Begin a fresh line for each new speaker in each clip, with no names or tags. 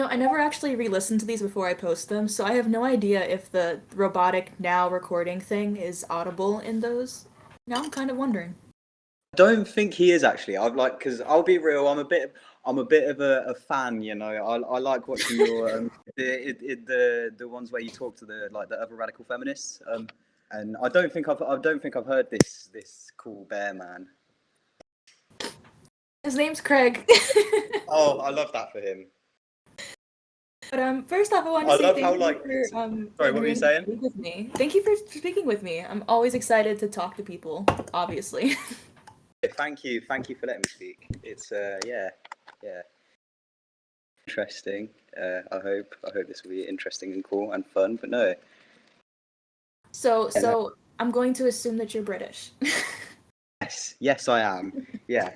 I never actually re-listened to these before I post them, so I have no idea if the robotic now recording thing is audible in those. Now I'm kind of wondering.
Don't think he is actually. I've like because I'll be real. I'm a bit of a fan. You know, I like watching your the ones where you talk to the other radical feminists. And I don't think I've heard this cool bear man.
His name's Craig.
Oh, I love that for him.
But first off, I wanted
I
to say
love how
thank you
like.
for
Sorry, what were you
agreeing to
saying?
speak with me. Thank you for speaking with me. I'm always excited to talk to people, obviously.
Thank you for letting me speak. It's yeah, interesting. I hope this will be interesting and cool and fun. But no,
So,
yeah, no.
so I'm going to assume that you're British.
Yes, I am. Yeah.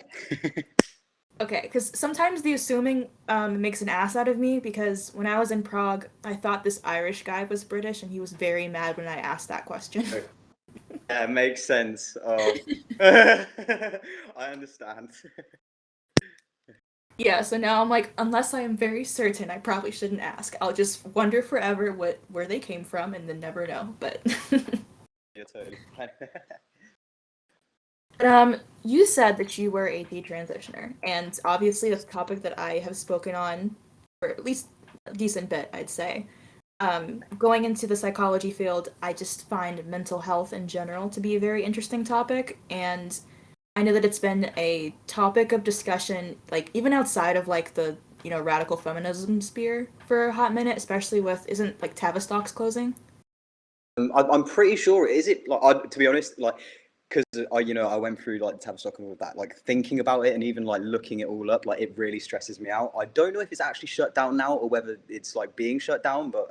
Okay, because sometimes the assuming makes an ass out of me because when I was in Prague, I thought this Irish guy was British and he was very mad when I asked that question.
Yeah, makes sense. Oh, I understand.
Yeah, so now I'm like, unless I am very certain, I probably shouldn't ask. I'll just wonder forever where they came from and then never know. But
You're totally fine.
you said that you were a detransitioner, and obviously that's a topic that I have spoken on for at least a decent bit, I'd say. Going into the psychology field, I just find mental health in general to be a very interesting topic, and I know that it's been a topic of discussion, like even outside of like the radical feminism sphere for a hot minute, especially with isn't like Tavistock's closing.
I'm pretty sure. Is it like? To be honest, like, because I went through like the Tavistock and all of that. Like thinking about it and even like looking it all up, like it really stresses me out. I don't know if it's actually shut down now or whether it's like being shut down, but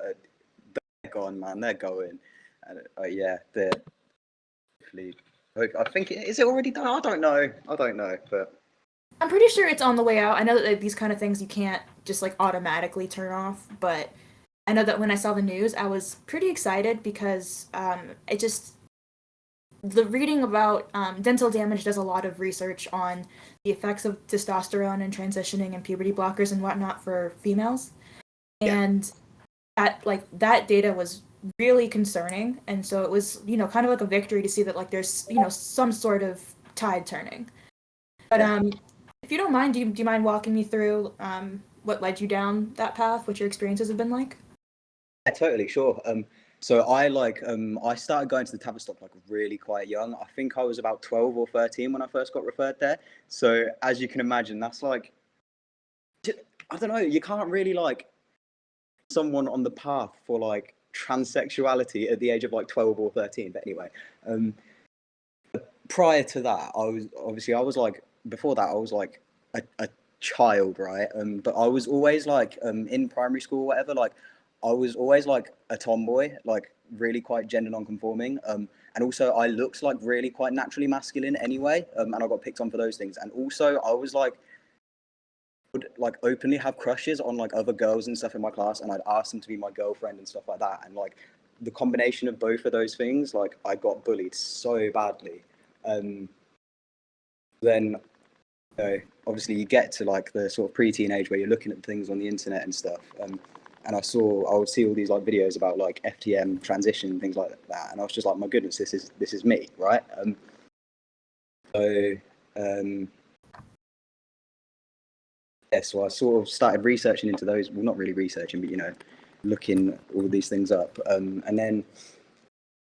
they're gone, man. They're going. And yeah, they're hopefully. I think is it already done? I don't know. I don't know, but
I'm pretty sure it's on the way out. I know that like, these kind of things you can't just like automatically turn off, but I know that when I saw the news, I was pretty excited because it just the reading about dental damage does a lot of research on the effects of testosterone and transitioning and puberty blockers and whatnot for females,
yeah,
and that data was really concerning, and so it was kind of like a victory to see that like there's some sort of tide turning. But
yeah.
if you don't mind, do you mind walking me through what led you down that path, what your experiences have been like?
Yeah, totally, sure. So I started going to the Tavistock like really quite young. I think I was about 12 or 13 when I first got referred there. So as you can imagine, that's like I don't know, you can't really like someone on the path for like transsexuality at the age of like 12 or 13. But anyway, um, prior to that, I was like before that I was like a child, right? But I was always like in primary school or whatever, like I was always like a tomboy, like really quite gender non-conforming. And also I looked like really quite naturally masculine anyway. And I got picked on for those things. And also I was like would like openly have crushes on like other girls and stuff in my class, and I'd ask them to be my girlfriend and stuff like that. And like the combination of both of those things, like I got bullied so badly. Um, then obviously you get to like the sort of pre-teen age where you're looking at things on the internet and stuff. And I would see all these like videos about like FTM transition and things like that, and I was just like, my goodness, this is me, right? So um, yeah, so I sort of started researching into those. Well, not really researching, but looking all these things up. And then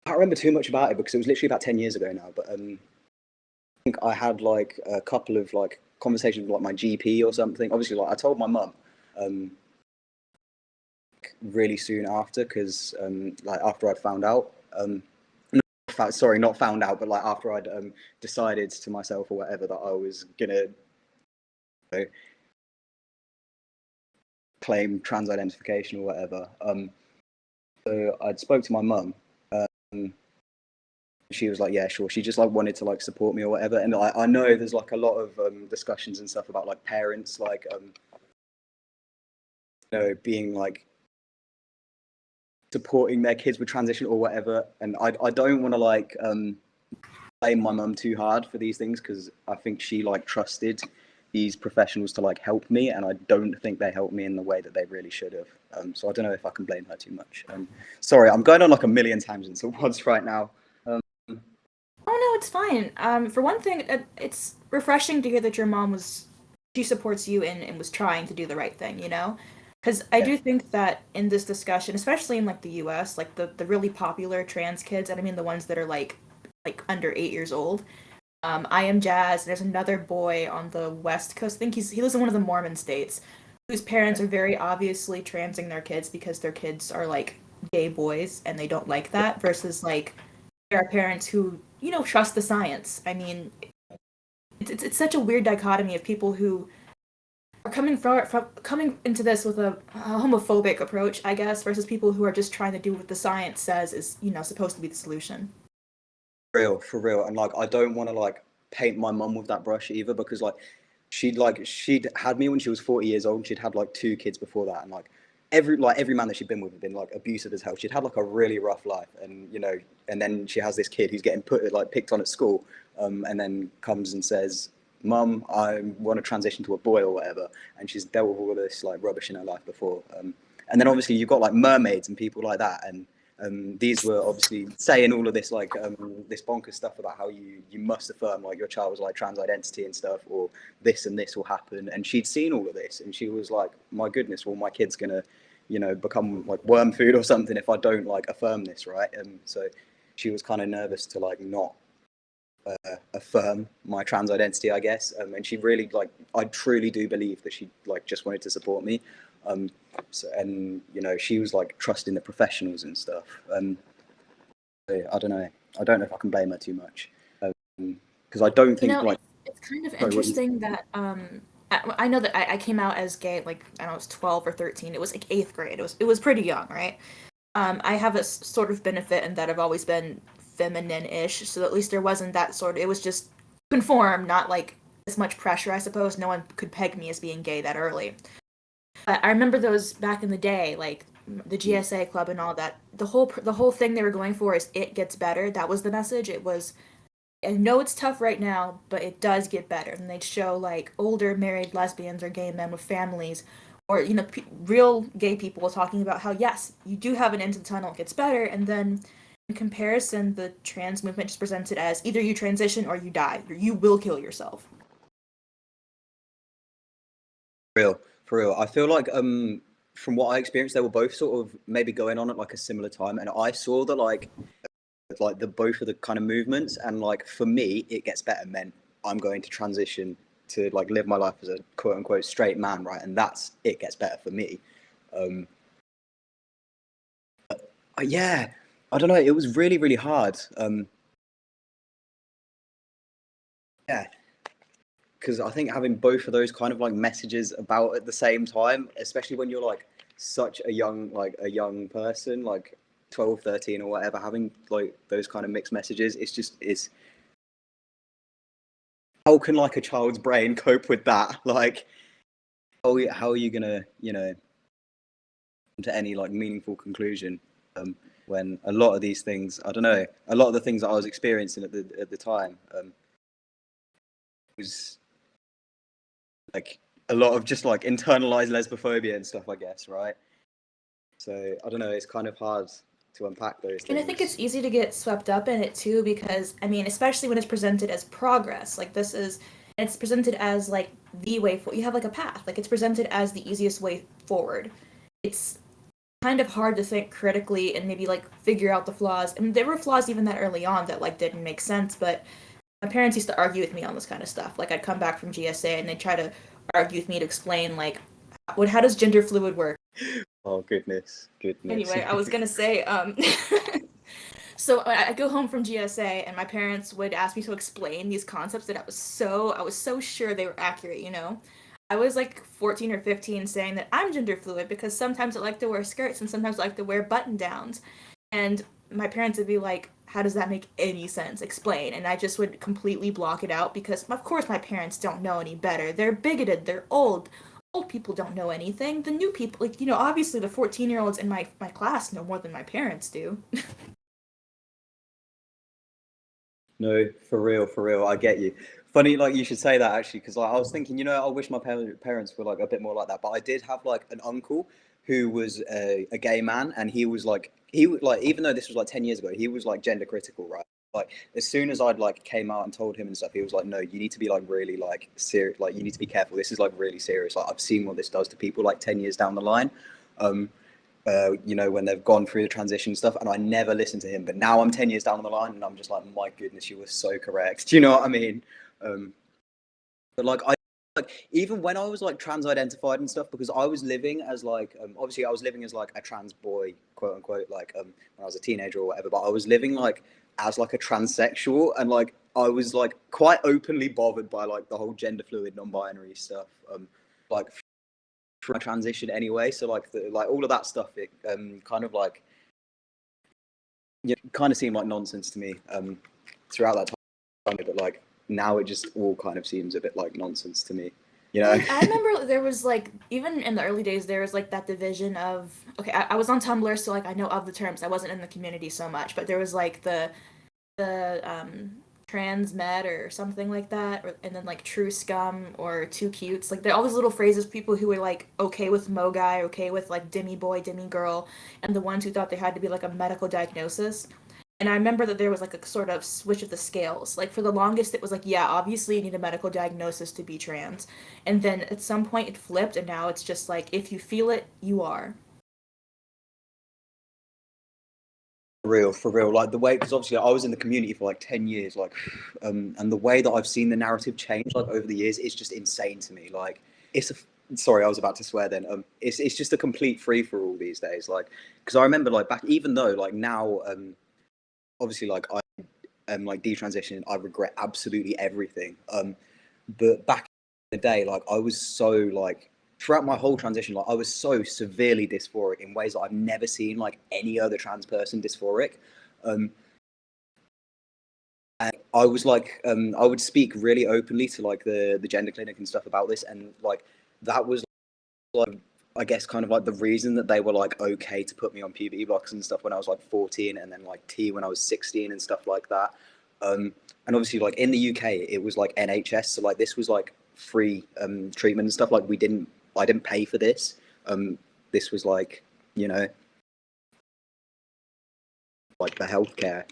I can't remember too much about it because it was literally about 10 years ago now. But I think I had like a couple of like conversations with like my GP or something. Obviously, like I told my mum um, really soon after because like after I'd found out. Sorry, not found out, but like after I'd decided to myself or whatever that I was gonna claim trans identification or whatever. So I'd spoke to my mum. Um, she was like, yeah, sure. She just like wanted to like support me or whatever. And I know there's like a lot of discussions and stuff about like parents like being like supporting their kids with transition or whatever. And I don't want to like blame my mum too hard for these things because I think she like trusted these professionals to like help me, and I don't think they helped me in the way that they really should have. So I don't know if I can blame her too much. Sorry, I'm going on like a million tangents at once right now.
Oh no, it's fine. For one thing, it's refreshing to hear that your mom she supports you and was trying to do the right thing, you know? Because I
Yeah,
do think that in this discussion, especially in like the U.S., like the really popular trans kids, and I mean the ones that are like under 8 years old. I am Jazz. There's another boy on the West Coast. I think he lives in one of the Mormon states, whose parents are very obviously transing their kids because their kids are like gay boys and they don't like that. Versus like there are parents who trust the science. I mean, it's such a weird dichotomy of people who are coming into this with a homophobic approach, I guess, versus people who are just trying to do what the science says is supposed to be the solution.
for real. And like, I don't want to like paint my mum with that brush either, because like she'd had me when she was 40 years old, and she'd had like 2 kids before that, and like every man that she'd been with had been like abusive as hell. She'd had like a really rough life, and and then she has this kid who's getting picked on at school, and then comes and says, "Mum, I want to transition to a boy or whatever," and she's dealt with all of this like rubbish in her life before. And then obviously you've got like mermaids and people like that, and these were obviously saying all of this like this bonkers stuff about how you must affirm like your child's like trans identity and stuff, or this and this will happen. And she'd seen all of this, and she was like, "My goodness, well, my kid's gonna, become like worm food or something if I don't like affirm this, right?" And so she was kind of nervous to like not affirm my trans identity, I guess. And she really like, I truly do believe that she like just wanted to support me. So, and she was like trusting the professionals and stuff. So I don't know. I don't know if I can blame her too much, because I don't think like.
It's kind of
Sorry, what you?
interesting that I know that I came out as gay like I don't know, it was 12 or 13. It was like 8th grade. It was pretty young, right? I have a sort of benefit in that I've always been feminine-ish, so at least there wasn't that sort of. It was just conform, not like as much pressure, I suppose. No one could peg me as being gay that early. But I remember those back in the day, like the GSA club and all that. The whole thing they were going for is it gets better. That was the message. It was I know it's tough right now, but it does get better. And they'd show like older married lesbians or gay men with families, or real gay people talking about how yes, you do have an end to the tunnel, it gets better. And then in comparison, the trans movement just presented as either you transition or you die, or you will kill yourself.
For real. I feel like from what I experienced, they were both sort of maybe going on at like a similar time, and I saw that like the both of the kind of movements, and like for me it gets better meant I'm going to transition to like live my life as a quote unquote straight man, right? And that's it gets better for me. um yeah, I don't know, it was really really hard. Yeah, because I think having both of those kind of like messages about at the same time, especially when you're like such a young person, like 12, 13 or whatever, having like those kind of mixed messages, it's how can like a child's brain cope with that? Like, how are you gonna, come to any like meaningful conclusion, when a lot of these things, I don't know, a lot of the things that I was experiencing at the time, was like a lot of just like internalized lesbophobia and stuff, I guess, right? So I don't know, it's kind of hard to unpack those
And I think
things.
it's easy to get swept up in it too because I mean, especially when it's presented as progress, like it's presented as like the way for you have like a path, like it's presented as the easiest way forward. It's kind of hard to think critically and maybe like figure out the flaws. And there were flaws even that early on that like didn't make sense, but my parents used to argue with me on this kind of stuff. Like I'd come back from GSA and they'd try to argue with me to explain like how does gender fluid work?
Oh goodness.
Anyway, I was gonna say, so I go home from GSA and my parents would ask me to explain these concepts that I was so sure they were accurate, you know? I was like 14 or 15 saying that I'm gender fluid because sometimes I like to wear skirts and sometimes I like to wear button downs. And my parents would be like, how does that make any sense? Explain. And I just would completely block it out because, of course, my parents don't know any better. They're bigoted. They're old. Old people don't know anything. The new people, like, obviously the 14-year-olds in my class know more than my parents do.
No, for real, for real. I get you. Funny, like you should say that actually, because like I was thinking, I wish my parents were like a bit more like that. But I did have like an uncle who was a gay man, and he was like like even though this was like 10 years ago, he was like gender critical, right? Like as soon as I'd like came out and told him and stuff, he was like, no, you need to be like really like serious, like you need to be careful. This is like really serious. Like I've seen what this does to people like 10 years down the line. Um, when they've gone through the transition stuff, and I never listened to him. But now I'm 10 years down the line, and I'm just like, my goodness, you were so correct. Do you know what I mean? Um, but like even when I was like trans identified and stuff, because I was living as like obviously I was living as like a trans boy, quote unquote, like when I was a teenager or whatever. But I was living like as like a transsexual, and like I was like quite openly bothered by like the whole gender fluid, non-binary stuff. Like for my transition anyway. So like like all of that stuff, it kind of like kind of seemed like nonsense to me throughout that time. But like now it just all kind of seems a bit like nonsense to me. You know?
Like I remember there was like even in the early days there was like that division of okay, I was on Tumblr, so like I know of the terms. I wasn't in the community so much, but there was like the trans med or something like that, or, and then like true scum or too cutes. Like there are all these little phrases. People who were like okay with mo guy, okay with like demi boy, demi girl, and the ones who thought there had to be like a medical diagnosis. And I remember that there was like a sort of switch of the scales. Like for the longest, it was like, yeah, obviously you need a medical diagnosis to be trans. And then at some point it flipped, and now it's just like, if you feel it, you are.
For real, like the way, because obviously I was in the community for like 10 years, like and the way that I've seen the narrative change like over the years is just insane to me. Like it's a sorry, I was about to swear then. It's just a complete free for all these days. Like because I remember like back, even though like now obviously like I am like detransitioning, I regret absolutely everything. But back in the day, like I was so like throughout my whole transition, like I was so severely dysphoric in ways that I've never seen like any other trans person dysphoric. Um, and I was like, I would speak really openly to like the gender clinic and stuff about this, and like that was like I guess kind of like the reason that they were like okay to put me on puberty blocks and stuff when I was like 14, and then like T when I was 16 and stuff like that. And obviously like in the UK it was like NHS, so like this was like free treatment and stuff. Like I didn't pay for this. This was like you know like the healthcare,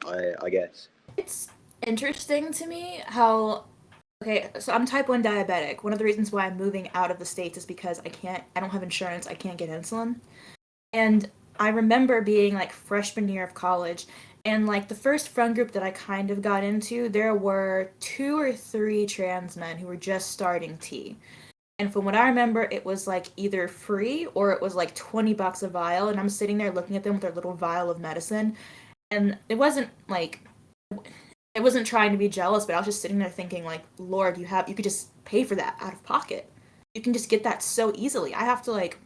I guess.
It's interesting to me how okay, so I'm type 1 diabetic. One of the reasons why I'm moving out of the States is because I don't have insurance, I can't get insulin. And I remember being like freshman year of college, and like the first friend group that I kind of got into, there were two or three trans men who were just starting T. And from what I remember, it was like either free or it was like $20 a vial. And I'm sitting there looking at them with their little vial of medicine. And it wasn't like I wasn't trying to be jealous, but I was just sitting there thinking, like, Lord, you could just pay for that out of pocket. You can just get that so easily. I have to like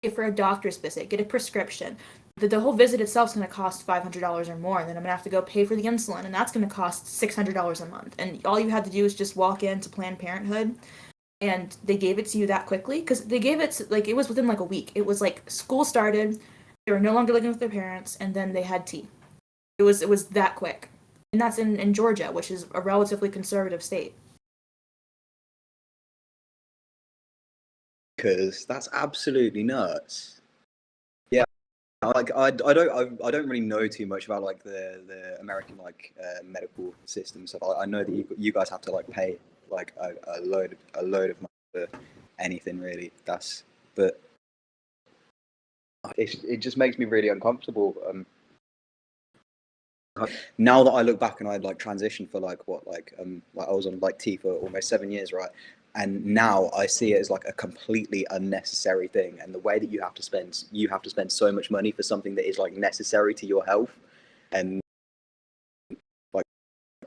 pay for a doctor's visit, get a prescription. The whole visit itself is going to cost $500 or more, and then I'm going to have to go pay for the insulin, and that's going to cost $600 a month. And all you had to do is just walk into Planned Parenthood, and they gave it to you that quickly because they gave it like it was within like a week. It was like school started, they were no longer living with their parents, and then they had tea. It was that quick, and that's in Georgia, which is a relatively conservative state.
Because that's absolutely nuts. Yeah, like I don't really know too much about like the American like medical system stuff. I know that you guys have to like pay like a load of money for anything really. That's but it just makes me really uncomfortable. Now that I look back and I like transitioned for like what like I was on like T for almost 7 years, right? And now I see it as like a completely unnecessary thing. And the way that you have to spend so much money for something that is like necessary to your health, and like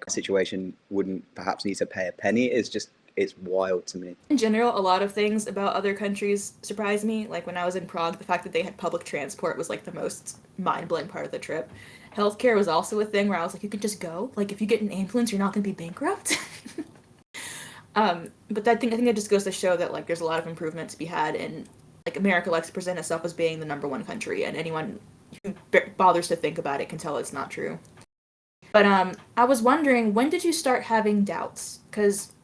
a situation wouldn't perhaps need to pay a penny is just it's wild to me.
In general, a lot of things about other countries surprised me. Like when I was in Prague, the fact that they had public transport was like the most mind-blowing part of the trip. Healthcare was also a thing where I was like, you could just go. Like if you get an ambulance, you're not going to be bankrupt. But I think that just goes to show that like there's a lot of improvement to be had, and like America likes to present itself as being the number one country, and anyone who bothers to think about it can tell it's not true. But I was wondering, when did you start having doubts? Because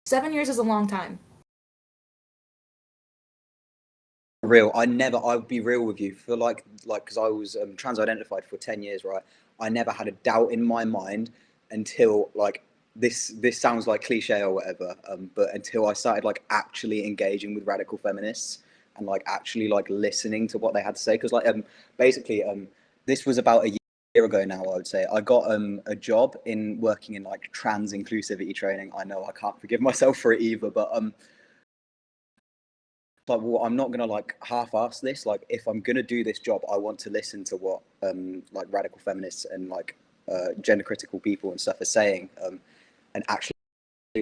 7 years is a long time.
Real, I would be real with you for because I was trans identified for 10 years, right? I never had a doubt in my mind until like this sounds like cliche or whatever, but until I started like actually engaging with radical feminists and like actually like listening to what they had to say. Because like basically this was about a year ago now, I would say. I got a job in working in like trans inclusivity training. I know I can't forgive myself for it either, but like, well, I'm not gonna like half-ass this. Like, if I'm gonna do this job, I want to listen to what like radical feminists and like gender critical people and stuff are saying, and actually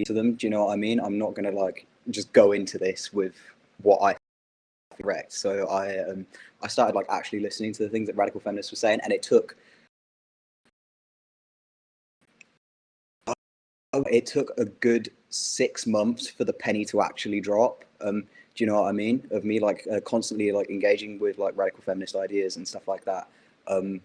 to them. Do you know what I mean? I'm not gonna like just go into this with what I correct. So I started like actually listening to the things that radical feminists were saying, and it took a good 6 months for the penny to actually drop. Do you know what I mean? Of me like constantly like engaging with like radical feminist ideas and stuff like that. And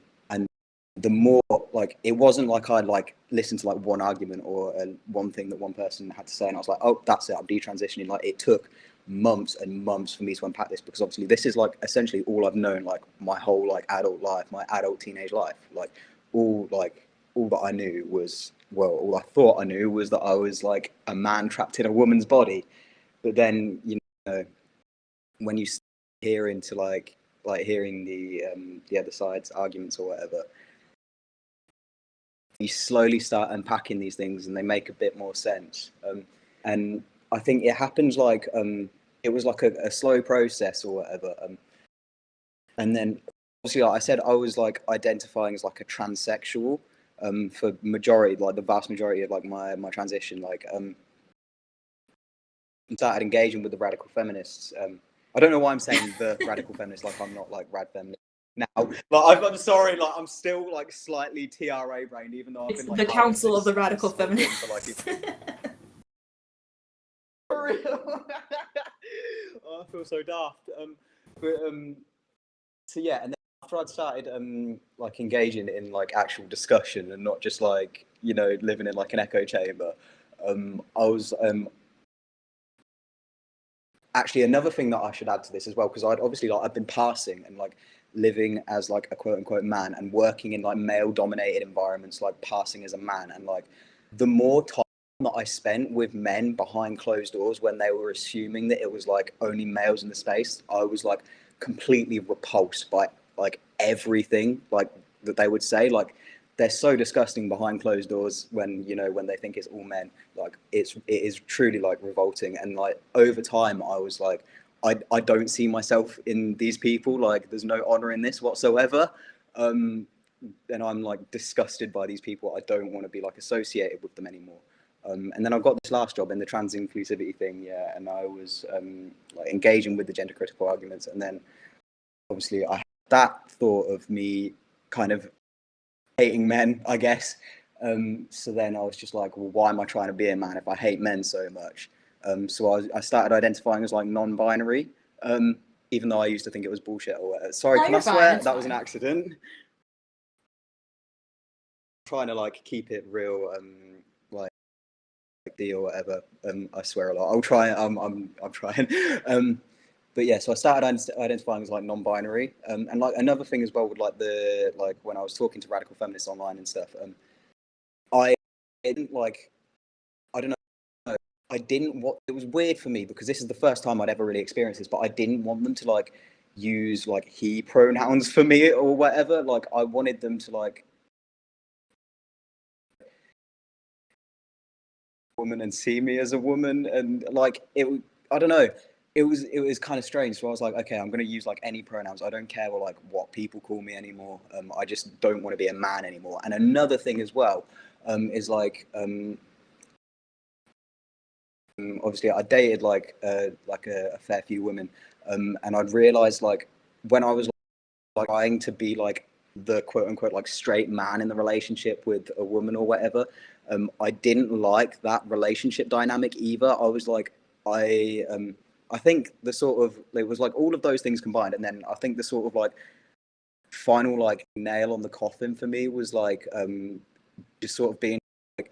the more like it wasn't like I'd like listen to like one argument or one thing that one person had to say, and I was like, oh, that's it, I'm detransitioning. Like it took months and months for me to unpack this because obviously this is like essentially all I've known like my whole like adult life, my adult teenage life. Like all that I knew was well, all I thought I knew was that I was like a man trapped in a woman's body. But then you know when you hear into like hearing the other side's arguments or whatever, you slowly start unpacking these things and they make a bit more sense. And I think it happens like it was like a slow process or whatever. And then obviously, like I said, I was like identifying as like a transsexual for majority, like the vast majority of like my transition. Like started engaging with the radical feminists. I don't know why I'm saying the radical feminists like I'm not like Radfem now. Like I'm sorry, like I'm still like slightly TRA brained, even though I've
It's
been like
the
part of
Council of the
this
Radical
movement for
Feminists.
like. Oh, I feel so daft. But so yeah, and then after I'd started like engaging in like actual discussion and not just like living in like an echo chamber, I was actually another thing that I should add to this as well, because I'd obviously like I've been passing and like living as like a quote unquote man and working in like male dominated environments, like passing as a man, and like the more time that I spent with men behind closed doors when they were assuming that it was like only males in the space, I was like completely repulsed by like everything like that they would say. Like they're so disgusting behind closed doors when when they think it's all men. Like it is truly like revolting. And like over time I was like I don't see myself in these people. Like there's no honor in this whatsoever. And I'm like disgusted by these people. I don't want to be like associated with them anymore. And then I got this last job in the trans inclusivity thing, yeah, and I was like engaging with the gender critical arguments. And then obviously I had that thought of me kind of hating men, I guess. So then I was just like, well, why am I trying to be a man if I hate men so much? So I started identifying as like non-binary, even though I used to think it was bullshit or whatever. Sorry,
No,
can I
you're fine.
swear
It's
that was an
fine.
accident? Trying to like keep it real, like D or whatever. I swear a lot. I'll try. I'm trying. But yeah, so I started identifying as like non-binary, and like another thing as well with like when I was talking to radical feminists online and stuff, I didn't like I don't know. I didn't what it was weird for me because this is the first time I'd ever really experienced this, but I didn't want them to like use like he pronouns for me or whatever. Like I wanted them to like woman and see me as a woman, and like I don't know. It was kind of strange. So I was like, okay, I'm gonna use like any pronouns. I don't care like what people call me anymore. I just don't want to be a man anymore. And another thing as well is obviously I dated like a fair few women, and I'd realized like when I was like, trying to be like the quote unquote like straight man in the relationship with a woman or whatever, I didn't like that relationship dynamic either. I was like I think the sort of it was like all of those things combined, and then I think the sort of like final like nail on the coffin for me was like just sort of being like,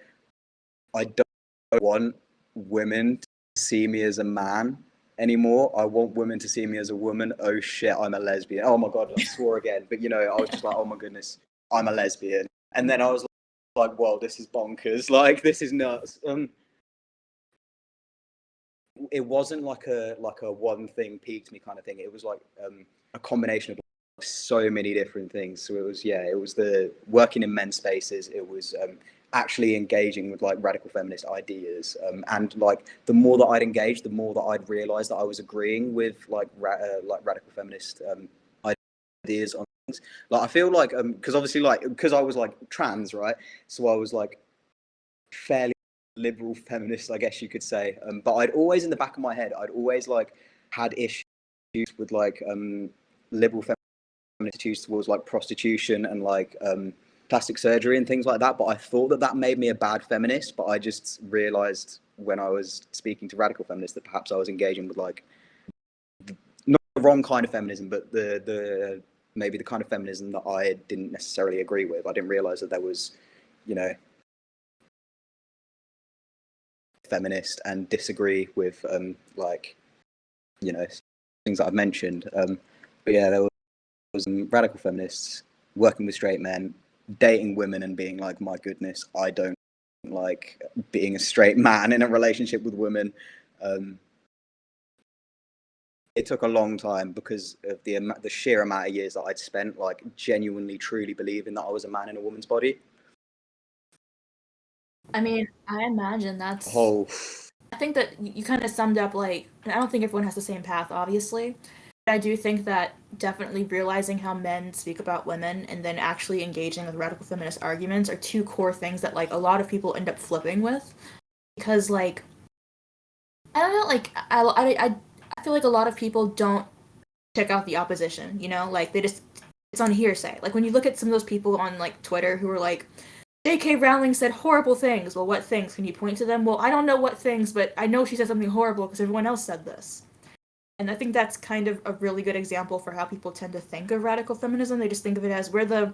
I don't want women to see me as a man anymore. I want women to see me as a woman. Oh shit, I'm a lesbian. Oh my god, I swore again. But you know, I was just like, oh my goodness, I'm a lesbian. And then I was like, well, this is bonkers. Like, this is nuts. It wasn't like a one thing peaked me kind of thing. It was like a combination of so many different things. So it was, yeah, it was the working in men's spaces. It was actually engaging with like radical feminist ideas, and like the more that I'd engaged, the more that I'd realized that I was agreeing with like radical feminist ideas on things. Like I feel like because obviously like because I was like trans, right? So I was like fairly liberal feminist, I guess you could say. But I'd always, in the back of my head, I'd always like had issues with like liberal feminist attitudes towards like prostitution and like plastic surgery and things like that. But I thought that that made me a bad feminist. But I just realized when I was speaking to radical feminists that perhaps I was engaging with like not the wrong kind of feminism, but the maybe the kind of feminism that I didn't necessarily agree with. I didn't realize that there was, you know, feminist and disagree with like, you know, things that I've mentioned. But yeah, there was radical feminists working with straight men, dating women, and being like, my goodness, I don't like being a straight man in a relationship with women. It took a long time because of the sheer amount of years that I'd spent like genuinely, truly believing that I was a man in a woman's body.
I mean, I imagine that's.
Whole
I think that you kind of summed up like. I don't think everyone has the same path, obviously. But I do think that definitely realizing how men speak about women and then actually engaging with radical feminist arguments are two core things that like a lot of people end up flipping with because like I don't know like I feel like a lot of people don't check out the opposition, you know, like they just it's on hearsay. Like when you look at some of those people on like Twitter who are like J.K. Rowling said horrible things. Well, what things? Can you point to them? Well, I don't know what things, but I know she said something horrible because everyone else said this. And I think that's kind of a really good example for how people tend to think of radical feminism. They just think of it as we're the,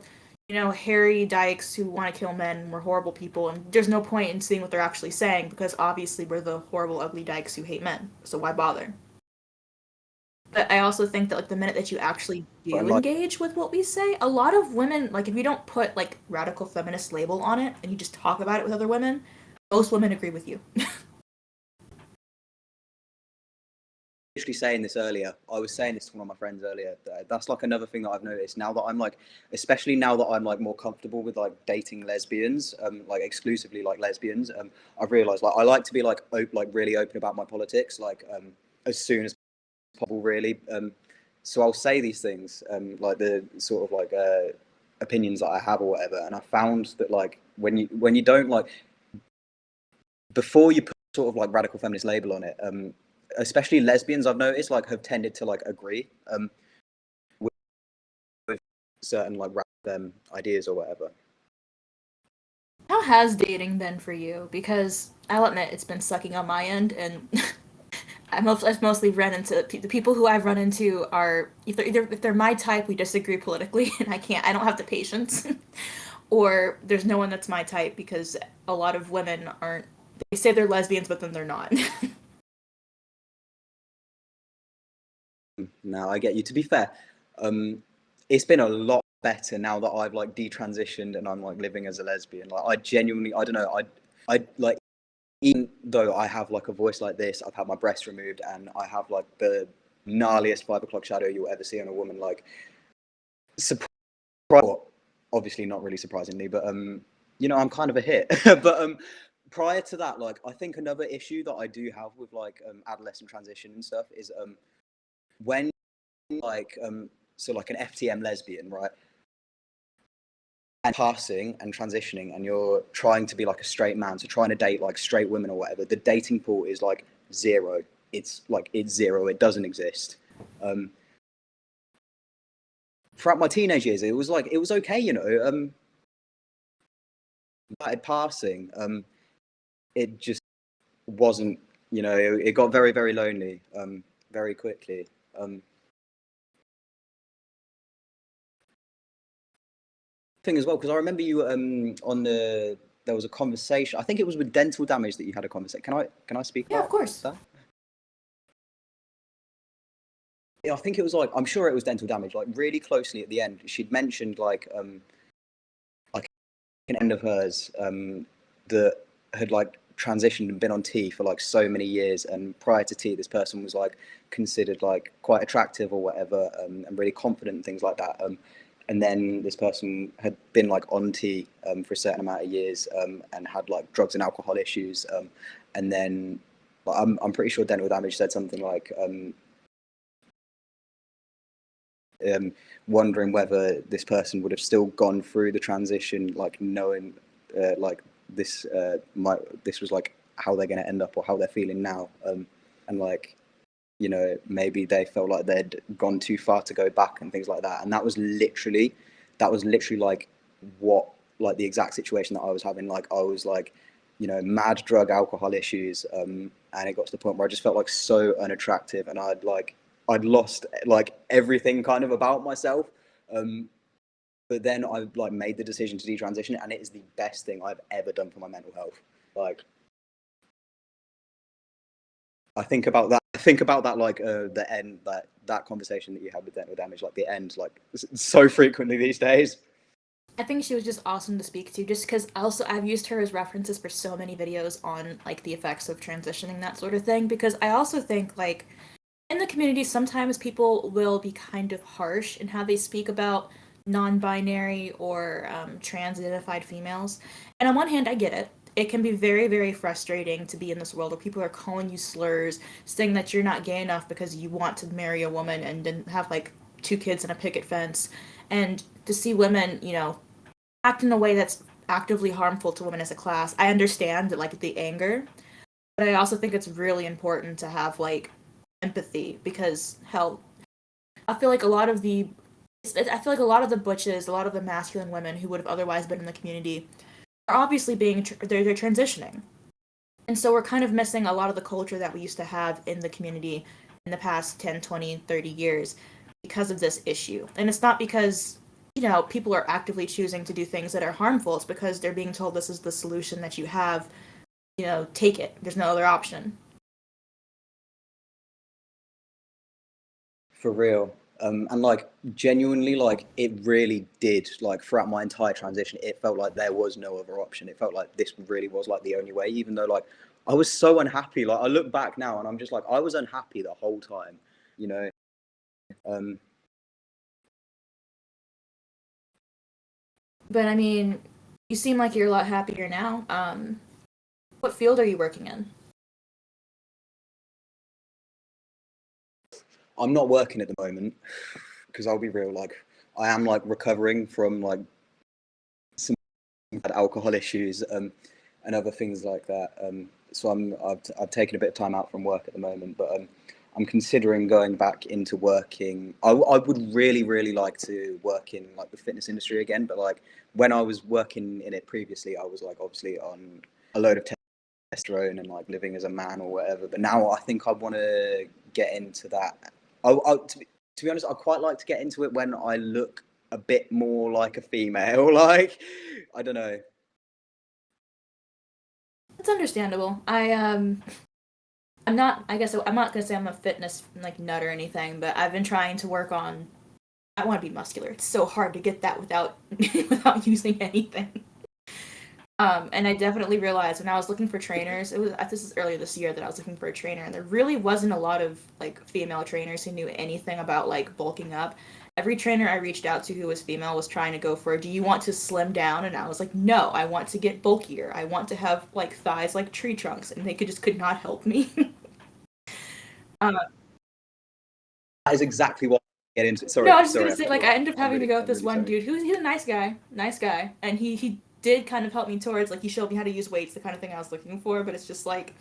you know, hairy dykes who want to kill men and we're horrible people. And there's no point in seeing what they're actually saying because obviously we're the horrible, ugly dykes who hate men. So why bother? But I also think that like the minute that you actually do
like
engage with what we say, a lot of women like if you don't put like radical feminist label on it and you just talk about it with other women, most women agree with you.
literally saying this earlier. I was saying this to one of my friends earlier. That's like another thing that I've noticed now that I'm like, especially now that I'm like more comfortable with like dating lesbians, like exclusively like lesbians. I've realized like I like to be like like really open about my politics, like as soon as possible, really. So I'll say these things, like the sort of like opinions that I have or whatever. And I found that like when you don't like before you put sort of like radical feminist label on it, especially lesbians, I've noticed like have tended to like agree with certain like ideas or whatever.
How has dating been for you? Because I'll admit it's been sucking on my end, and I've mostly run into the people who I've run into are either if they're my type, we disagree politically, and I don't have the patience, or there's no one that's my type because a lot of women aren't. They say they're lesbians, but then they're not.
Now I get you. To be fair, it's been a lot better now that I've like detransitioned and I'm like living as a lesbian. Like I genuinely, I don't know, I like even though I have like a voice like this, I've had my breasts removed and I have like the gnarliest 5 o'clock shadow you'll ever see on a woman. Like, surprise, obviously not really surprisingly, but you know, I'm kind of a hit. But prior to that, like, I think another issue that I do have with like adolescent transition and stuff is when like so like an FTM lesbian, right? And passing and transitioning and you're trying to be like a straight man, so trying to date like straight women or whatever, the dating pool is like zero. It's zero. It doesn't exist. Um, throughout my teenage years, it was like it was okay, you know. Started passing, it just wasn't, you know. It got very very lonely, very quickly. Um, thing as well, because I remember you on the there was a conversation. I think it was with dental damage that you had a conversation. Can I speak
Yeah, of
about
course.
that? Yeah, I think it was like, I'm sure it was dental damage. Like really closely at the end, she'd mentioned like an end of hers that had like transitioned and been on T for like so many years, and prior to T, this person was like considered like quite attractive or whatever, and really confident and things like that. And then this person had been like on T for a certain amount of years, and had like drugs and alcohol issues, and then I'm pretty sure dental damage said something like wondering whether this person would have still gone through the transition, like knowing like this was like how they're going to end up or how they're feeling now, and like, you know, maybe they felt like they'd gone too far to go back and things like that. And that was literally like what, like the exact situation that I was having. Like I was like, you know, mad drug alcohol issues, and it got to the point where I just felt like so unattractive, and I'd lost like everything kind of about myself. um but then I like made the decision to detransition, and it is the best thing I've ever done for my mental health. Like I think about that like the end, that conversation that you had with dental damage, like the end, like so frequently these days.
I think she was just awesome to speak to, just because also I've used her as references for so many videos on like the effects of transitioning, that sort of thing, because I also think like in the community sometimes people will be kind of harsh in how they speak about non-binary or trans-identified females. And on one hand, I get it. It can be very, very frustrating to be in this world where people are calling you slurs, saying that you're not gay enough because you want to marry a woman and didn't have like two kids and a picket fence. And to see women, you know, act in a way that's actively harmful to women as a class. I understand like the anger, but I also think it's really important to have like empathy, because hell, I feel like a lot of the I feel like a lot of the butches, a lot of the masculine women who would have otherwise been in the community are obviously they're transitioning. And so we're kind of missing a lot of the culture that we used to have in the community in the past 10, 20, 30 years because of this issue. And it's not because, you know, people are actively choosing to do things that are harmful. It's because they're being told this is the solution that you have, you know, take it. There's no other option.
For real. And like genuinely, like it really did, like throughout my entire transition, it felt like there was no other option. It felt like this really was like the only way, even though like I was so unhappy. Like I look back now and I'm just like, I was unhappy the whole time, you know. um
But I mean, you seem like you're a lot happier now. What field are you working in?
I'm not working at the moment, because I'll be real, like I am like recovering from like some bad alcohol issues, and other things like that. So I've taken a bit of time out from work at the moment, but I'm considering going back into working. I would really, really like to work in like the fitness industry again, but like when I was working in it previously, I was like obviously on a load of testosterone and like living as a man or whatever. But now I think I want to get into that. To be honest, I quite like to get into it when I look a bit more like a female. Like, I don't know.
It's understandable. I'm not, I guess I'm not gonna say I'm a fitness like nut or anything, but I've been trying to work on, I want to be muscular. It's so hard to get that without without using anything. And I definitely realized when I was looking for trainers, it was this is earlier this year that I was looking for a trainer, and there really wasn't a lot of like female trainers who knew anything about like bulking up. Every trainer I reached out to who was female was trying to go for, do you want to slim down? And I was like, no, I want to get bulkier. I want to have like thighs like tree trunks, and they could not help me. uh,
That is exactly what I get into.
no,
Sorry,
I was just gonna
sorry, I
say
cut
like
you
I
off.
ended up having to go with
I'm
this
really
one
sorry.
dude who's he's a nice guy, and he did kind of help me towards like he showed me how to use weights, the kind of thing I was looking for. But it's just like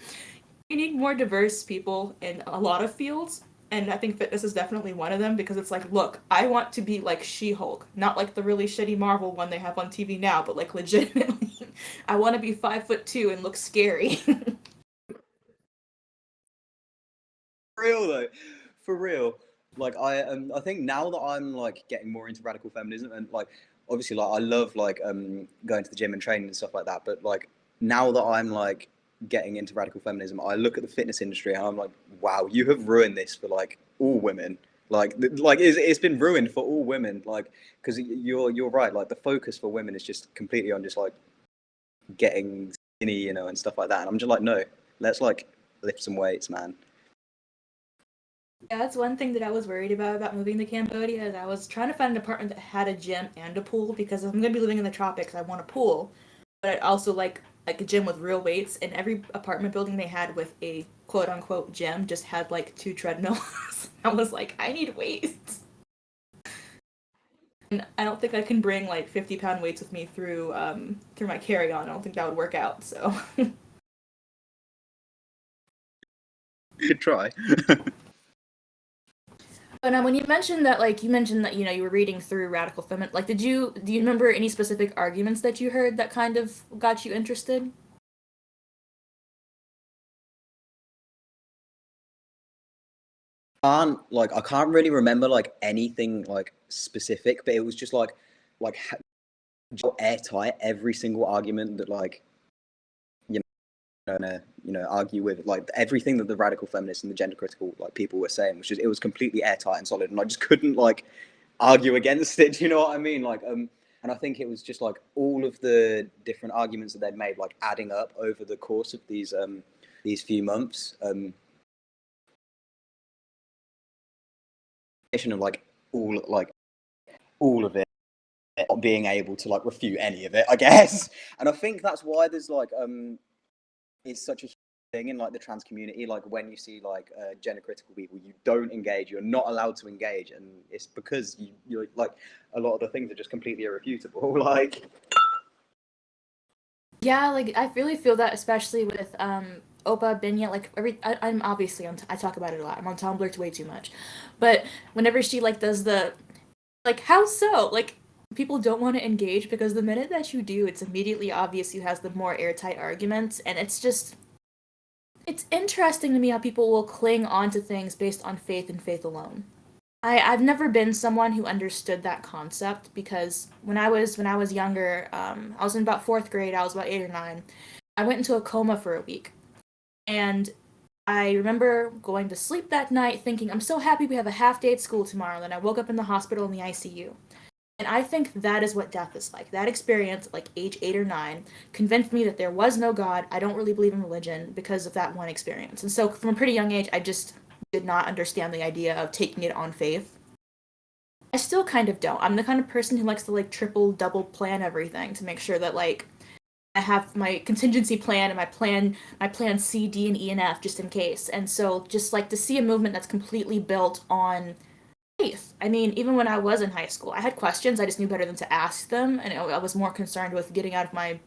you need more diverse people in a lot of fields, and I think fitness is definitely one of them because it's like, look, I want to be like She-Hulk, not like the really shitty Marvel one they have on TV now, but like legitimately, I want to be 5'2" and look scary.
For real though, for real. Like I think now that I'm like getting more into radical feminism, and like obviously like I love like going to the gym and training and stuff like that, but like now that I'm like getting into radical feminism, I look at the fitness industry and I'm like, wow, you have ruined this for like all women. Like it's been ruined for all women. Like, because you're right. Like the focus for women is just completely on just like getting skinny, you know, and stuff like that. And I'm just like, no, let's like lift some weights, man.
Yeah, that's one thing that I was worried about moving to Cambodia. Is I was trying to find an apartment that had a gym and a pool because I'm gonna be living in the tropics. I want a pool, but I'd also like a gym with real weights. And every apartment building they had with a quote unquote gym just had like 2 treadmills. I was like, I need weights. And I don't think I can bring like 50-pound weights with me through my carry on. I don't think that would work out. So.
You could try.
But when you mentioned that, like you mentioned that you were reading through radical feminism, like do you remember any specific arguments that you heard that kind of got you interested?
I can't really remember like anything like specific, but it was just like airtight every single argument that like you know gonna argue with, like everything that the radical feminists and the gender critical like people were saying, which is it was completely airtight and solid, and I just couldn't like argue against it. Do you know what I mean? And I think it was just like all of the different arguments that they'd made, like adding up over the course of these few months. Of all of it, not being able to like refute any of it, I guess. And I think that's why there's like it's such a thing in like the trans community. Like when you see like gender critical people, you don't engage. You're not allowed to engage, and it's because you're like a lot of the things are just completely irrefutable. Like
Yeah, like I really feel that, especially with Opa Binya. Like I'm obviously I talk about it a lot. I'm on Tumblr way too much, but whenever she like does the like how so like people don't want to engage because the minute that you do, it's immediately obvious who has the more airtight arguments, and it's interesting to me how people will cling on to things based on faith and faith alone. I've never been someone who understood that concept because when I was younger, I was in about fourth grade. I was about 8 or 9. I went into a coma for a week, and I remember going to sleep that night thinking, "I'm so happy we have a half day at school tomorrow." And then I woke up in the hospital in the ICU, and I think that is what death is like. That experience, at like age 8 or 9, convinced me that there was no God. I don't really believe in religion because of that one experience. And so, from a pretty young age, I just did not understand the idea of taking it on faith. I still kind of don't. I'm the kind of person who likes to like triple, double plan everything to make sure that like I have my contingency plan and my plan C, D, and E and F just in case. And so, just like to see a movement that's completely built on faith. I mean, even when I was in high school, I had questions. I just knew better than to ask them, and I was more concerned with getting out of my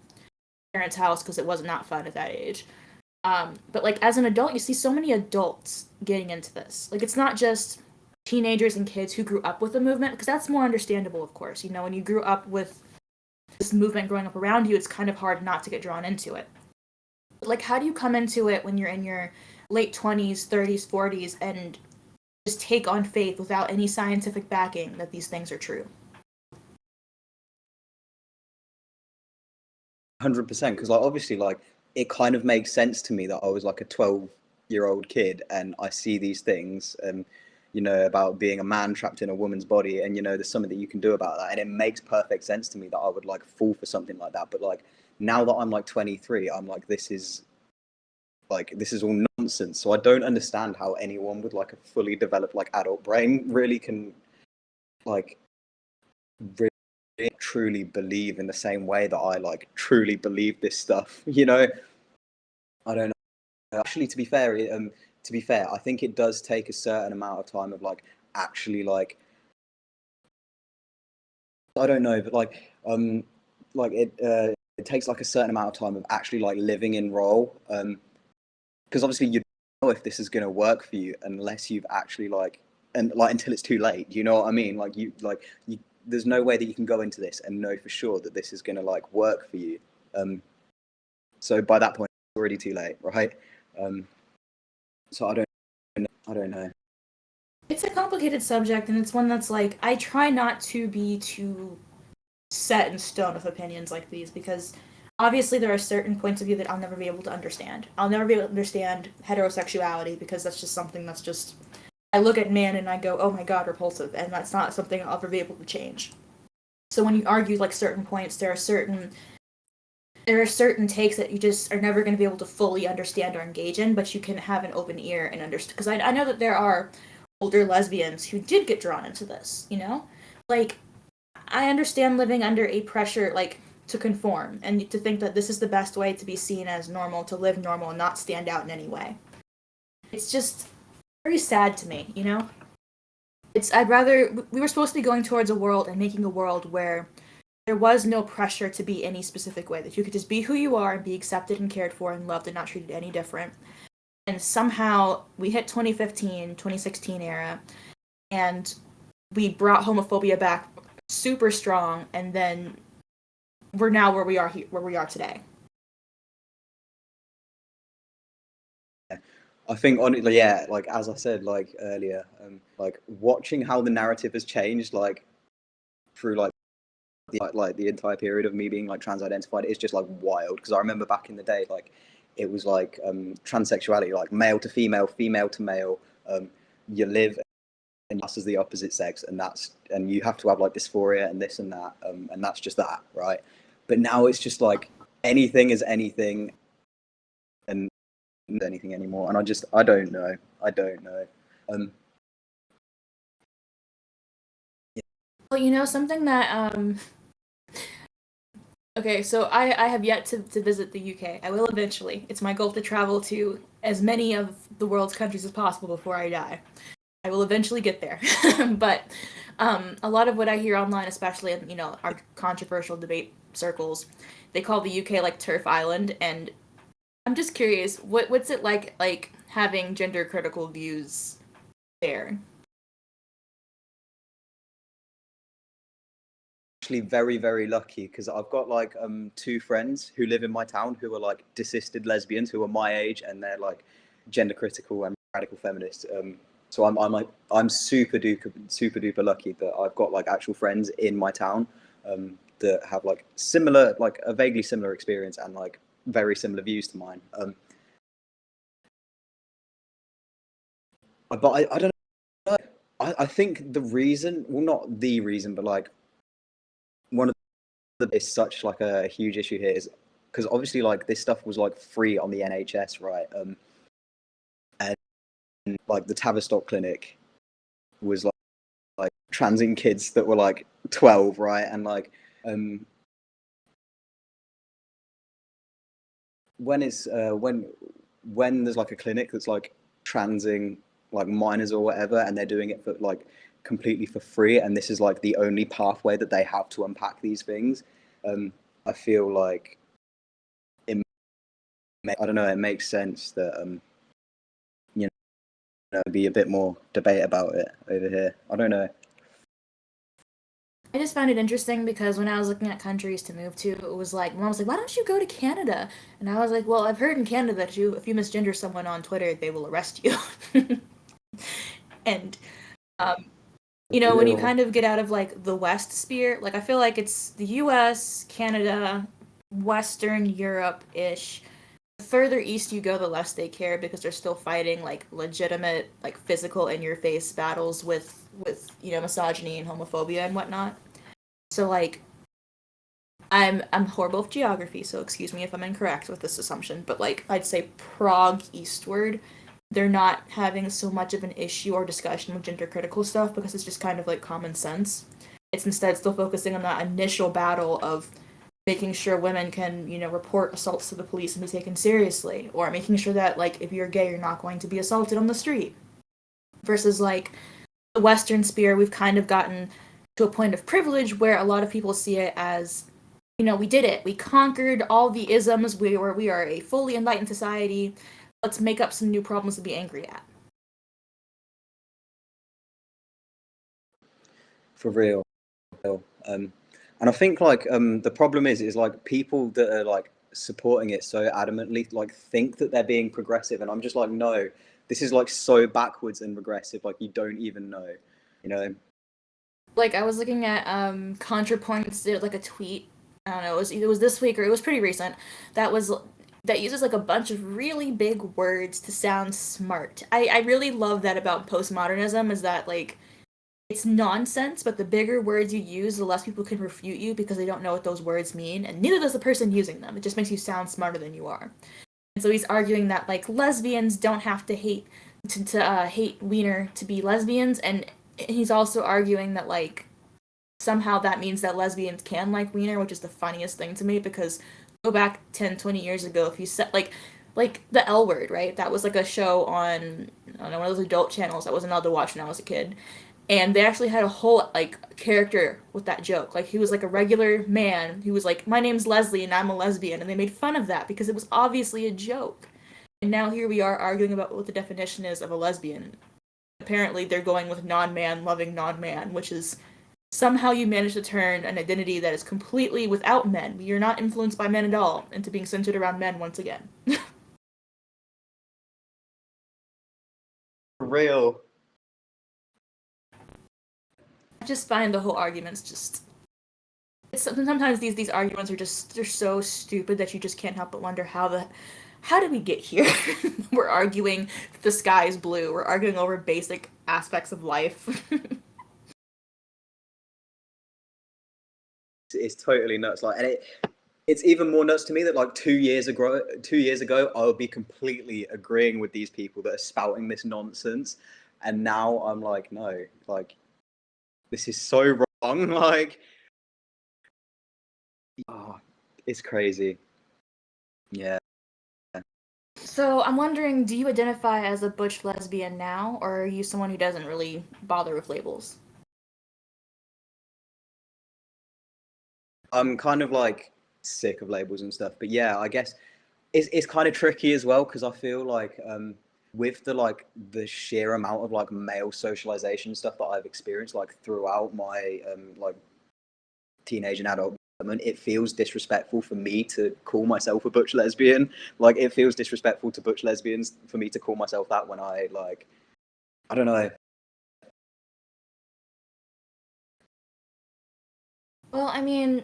parents' house because it was not fun at that age. But like as an adult, you see so many adults getting into this. Like it's not just teenagers and kids who grew up with the movement, because that's more understandable, of course. When you grew up with this movement growing up around you, it's kind of hard not to get drawn into it. But like, how do you come into it when you're in your late 20s, 30s, 40s, and just take on faith without any scientific backing that these things are true?
100%, because like obviously like it kind of makes sense to me that I was like a 12-year-old kid and I see these things and about being a man trapped in a woman's body, and there's something that you can do about that, and it makes perfect sense to me that I would like fall for something like that. But like now that I'm like 23, I'm like this is all nonsense. So I don't understand how anyone with like a fully developed like adult brain really can like really truly believe in the same way that I like truly believe this stuff. I don't know. Actually, to be fair, I think it does take a certain amount of time of like actually I don't know, but it takes like a certain amount of time of actually like living in role. Because obviously you don't know if this is going to work for you unless you've actually and like until it's too late. Do you know what I mean? You there's no way that you can go into this and know for sure that this is going to like work for you. Um, so by that point, it's already too late, right? Um, so I don't know.
It's a complicated subject, and it's one that's like I try not to be too set in stone with opinions like these, because obviously there are certain points of view that I'll never be able to understand. I'll never be able to understand heterosexuality because that's just something that's just, I look at man and I go, oh my god, repulsive, and that's not something I'll ever be able to change. So when you argue like certain points, there are certain takes that you just are never going to be able to fully understand or engage in, but you can have an open ear and understand. Because I know that there are older lesbians who did get drawn into this, you know? Like, I understand living under a pressure, like, to conform and to think that this is the best way to be seen as normal, to live normal and not stand out in any way. It's just very sad to me, you know? I'd rather, we were supposed to be going towards a world and making a world where there was no pressure to be any specific way, that you could just be who you are and be accepted and cared for and loved and not treated any different. And somehow we hit 2015, 2016 era, and we brought homophobia back super strong, and then we're now where we are today.
I think honestly, yeah, like as I said like earlier, like watching how the narrative has changed, like through the entire period of me being like trans identified is just like wild. Because I remember back in the day, like it was like transsexuality, like male to female, female to male. You live and us as the opposite sex, and you have to have like dysphoria and this and that, and that's just that, right? But now it's just like anything is anything, and anything anymore. And I don't know. I don't know. Yeah.
Well, you know, something that okay, so I have yet to visit the UK. I will eventually. It's my goal to travel to as many of the world's countries as possible before I die. I will eventually get there. But a lot of what I hear online, especially in, you know, our controversial debate circles, they call the UK like Turf Island, and I'm just curious, what's it like having gender critical views there?
Actually very very lucky because I've got like two friends who live in my town who are like desisted lesbians who are my age, and they're like gender critical and radical feminists. So I'm super duper lucky that I've got like actual friends in my town that have like similar, like a vaguely similar experience and like very similar views to mine. But I don't know. I think the reason, well, not the reason, but like one of is such like a huge issue here is because obviously like this stuff was like free on the NHS, right? And like the Tavistock clinic was like transing kids that were like 12, right? And like when it's when there's like a clinic that's like transing like minors or whatever, and they're doing it for like completely for free, and this is like the only pathway that they have to unpack these things. I feel like I don't know, it makes sense that you know, be a bit more debate about it over here. I don't know.
I just found it interesting because when I was looking at countries to move to, it was like, mom was like, why don't you go to Canada? And I was like, well, I've heard in Canada that if you misgender someone on Twitter, they will arrest you. And um, you know, when you
Real.
kind of get out of like the West sphere, like I feel like it's the US, Canada, Western Europe ish. The further east you go, the less they care because they're still fighting like legitimate, like physical in your face battles with, you know, misogyny and homophobia and whatnot. So like I'm horrible with geography, so excuse me if I'm incorrect with this assumption, but like I'd say Prague eastward, they're not having so much of an issue or discussion with gender critical stuff because it's just kind of like common sense. It's instead still focusing on that initial battle of making sure women can, you know, report assaults to the police and be taken seriously, or making sure that like if you're gay, you're not going to be assaulted on the street. Versus like the Western sphere, we've kind of gotten to a point of privilege where a lot of people see it as, you know, we did it. We conquered all the isms. We are a fully enlightened society. Let's make up some new problems to be angry at.
For real. And I think like the problem is like people that are like supporting it so adamantly like think that they're being progressive, and I'm just like, no, this is like so backwards and regressive, like you don't even know, you know.
Like I was looking at ContraPoints did like a tweet. I don't know, it was this week or it was pretty recent. That was that uses like a bunch of really big words to sound smart. I really love that about postmodernism is that like it's nonsense, but the bigger words you use, the less people can refute you because they don't know what those words mean, and neither does the person using them. It just makes you sound smarter than you are. And so he's arguing that like lesbians don't have to hate hate Wiener to be lesbians, and he's also arguing that like somehow that means that lesbians can like Wiener, which is the funniest thing to me because go back 10, 20 years ago, if you said like the L word, right? That was like a show on I don't know, one of those adult channels that wasn't allowed to watch when I was a kid. And they actually had a whole like character with that joke. Like he was like a regular man who was like, "My name's Leslie and I'm a lesbian," and they made fun of that because it was obviously a joke. And now here we are arguing about what the definition is of a lesbian. Apparently, they're going with non-man loving non-man, which is somehow you manage to turn an identity that is completely without men. You're not influenced by men at all into being centered around men once again.
For real.
I just find the whole arguments just sometimes these arguments are just they're so stupid that you just can't help but wonder how did we get here? We're arguing the sky is blue. We're arguing over basic aspects of life.
It's totally nuts. Like, and it's even more nuts to me that like 2 years ago, I would be completely agreeing with these people that are spouting this nonsense, and now I'm like, no, like this is so wrong. Like, oh, it's crazy. Yeah.
So I'm wondering, do you identify as a butch lesbian now, or are you someone who doesn't really bother with labels?
I'm kind of like sick of labels and stuff, but yeah, I guess it's kind of tricky as well because I feel like with the sheer amount of like male socialization stuff that I've experienced like throughout my like teenage and adult development, it feels disrespectful for me to call myself a butch lesbian. Like it feels disrespectful to butch lesbians for me to call myself that when I like I don't know.
Well, I mean,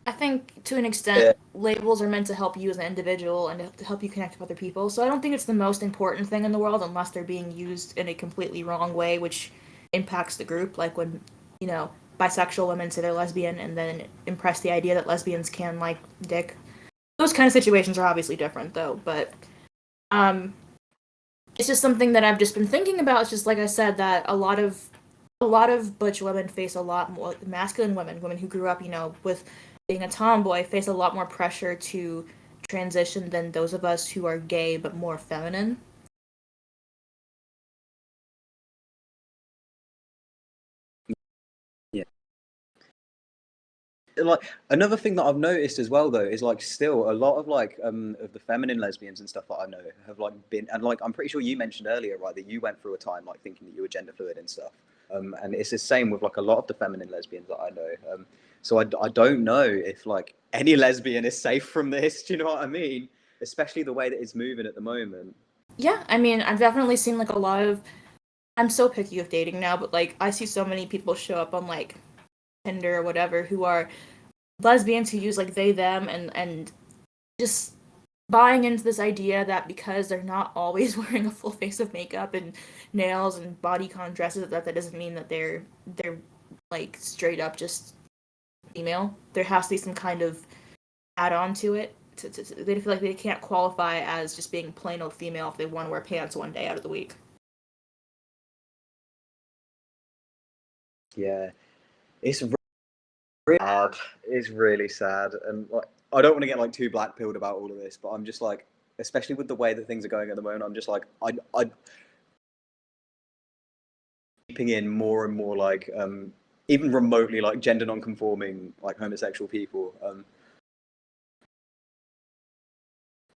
I think to an extent,
Yeah,
labels are meant to help you as an individual and to help you connect with other people. So I don't think it's the most important thing in the world unless they're being used in a completely wrong way, which impacts the group. Like when, you know, bisexual women say they're lesbian and then impress the idea that lesbians can like dick. Those kind of situations are obviously different though, but um, it's just something that I've just been thinking about. It's just like I said that a lot of butch women face a lot more masculine women who grew up, with being a tomboy face a lot more pressure to transition than those of us who are gay but more feminine.
yeah. Like another thing that I've noticed as well though is like still a lot of like of the feminine lesbians and stuff that I know have like been and like I'm pretty sure you mentioned earlier right that you went through a time like thinking that you were gender fluid and stuff and it's the same with like a lot of the feminine lesbians that I know so I don't know if like any lesbian is safe from this, do you know what I mean, especially the way that it's moving at the moment.
Yeah, I mean, I've definitely seen like a lot of. I'm so picky with dating now, but like I see so many people show up on like Tinder or whatever who are lesbians who use like they them and just buying into this idea that because they're not always wearing a full face of makeup and nails and bodycon dresses that doesn't mean that they're like straight up just female. There has to be some kind of add on to it. They feel like they can't qualify as just being plain old female if they want to wear pants one day out of the week.
Yeah, it's really sad. It's really sad, and like I don't want to get like too black pilled about all of this, but I'm just like, especially with the way that things are going at the moment, I'm just like, I keeping in more and more like even remotely like gender non-conforming like homosexual people.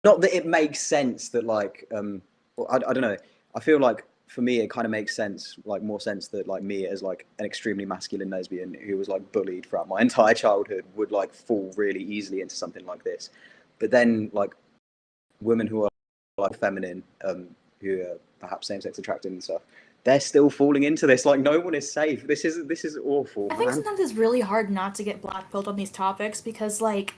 Not that it makes sense that like well, I don't know. I feel like for me it kind of makes sense, like more sense that like me as like an extremely masculine lesbian who was like bullied throughout my entire childhood would like fall really easily into something like this. But then like women who are like feminine, who are perhaps same-sex attracted and stuff, they're still falling into this. Like, no one is safe. This is awful,
I think
man.
sometimes it's really hard not to get blackpilled on these topics because, like,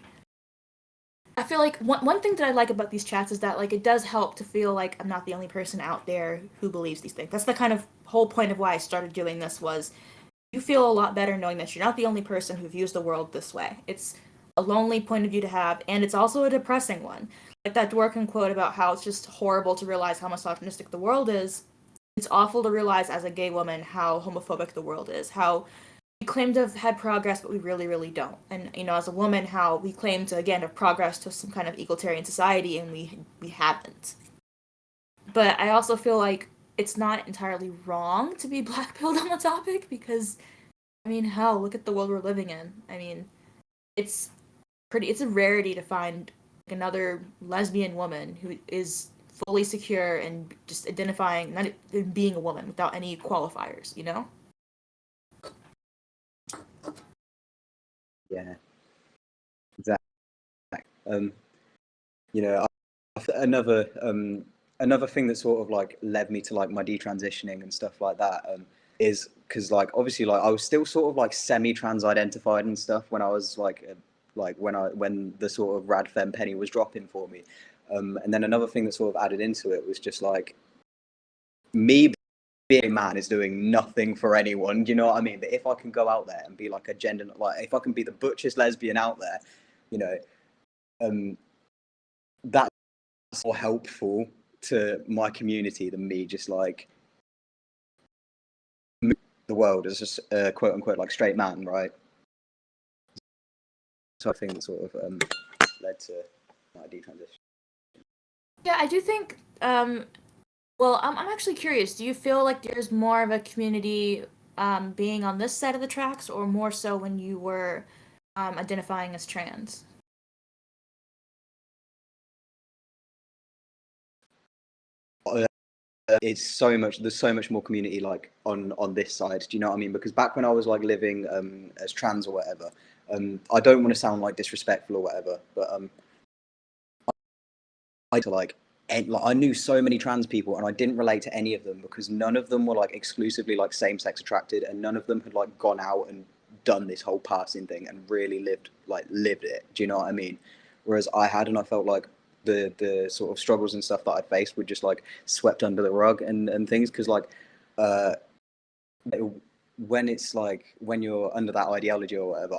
I feel like one thing that I like about these chats is that, like, it does help to feel like I'm not the only person out there who believes these things. That's the kind of whole point of why I started doing this was you feel a lot better knowing that you're not the only person who views the world this way. It's a lonely point of view to have, and it's also a depressing one. Like that Dworkin quote about how it's just horrible to realize how misogynistic the world is. It's awful to realize as a gay woman how homophobic the world is, how we claim to have had progress, but we really, really don't. And as a woman, how we claim to again have progress to some kind of egalitarian society, and we haven't. But I also feel like it's not entirely wrong to be blackpilled on the topic because, I mean, hell, look at the world we're living in. I mean, it's it's a rarity to find another lesbian woman who is fully secure and just identifying, not being a woman without any qualifiers, you know?
Yeah, exactly. Um, you know, another thing that sort of like led me to like my detransitioning and stuff like that is because like obviously like I was still sort of like semi-trans identified and stuff when I was like when the sort of Radfem penny was dropping for me, and then another thing that sort of added into it was just like me being a man is doing nothing for anyone. Do you know what I mean? But if I can go out there and be like a gender, like if I can be the butchest lesbian out there, you know, um, that's more helpful to my community than me just like the world as just a quote unquote like straight man, right? So I think that sort of led to my detransition.
Yeah, I do think. Well, I'm actually curious. Do you feel like there's more of a community being on this side of the tracks, or more so when you were identifying as trans?
It's so much. There's so much more community like on this side. Do you know what I mean? Because back when I was like living as trans or whatever, I don't want to sound like disrespectful or whatever, but I to like I knew so many trans people and I didn't relate to any of them because none of them were like exclusively like same sex attracted and none of them had like gone out and done this whole passing thing and really lived it. Do you know what I mean? Whereas I had and I felt like the sort of struggles and stuff that I faced were just like swept under the rug and things because like uh when it's like when you're under that ideology or whatever,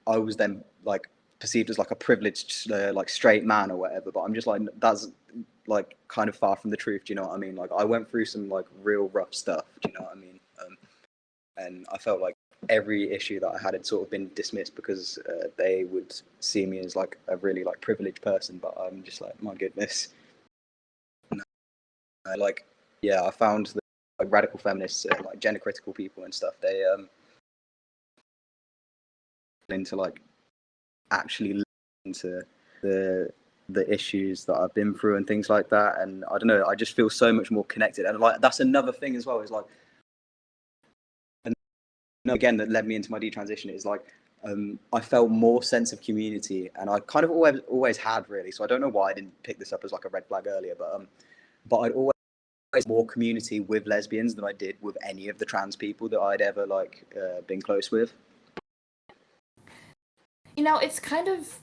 I was then like perceived as like a privileged like straight man or whatever. But I'm just like that's like kind of far from the truth. Do you know what I mean? Like I went through some like real rough stuff. Do you know what I mean? And I felt like every issue that I had sort of been dismissed because they would see me as like a really like privileged person. But I'm just like my goodness, like yeah, I found that like radical feminists, like gender critical people and stuff, they into like actually into the the issues that I've been through and things like that. And I don't know, I just feel so much more connected. And like that's another thing as well. Is like and again that led me into my detransition is like I felt more sense of community, and I kind of always had really. So I don't know why I didn't pick this up as like a red flag earlier, but I'd always more community with lesbians than I did with any of the trans people that I'd ever like been close with.
It's kind of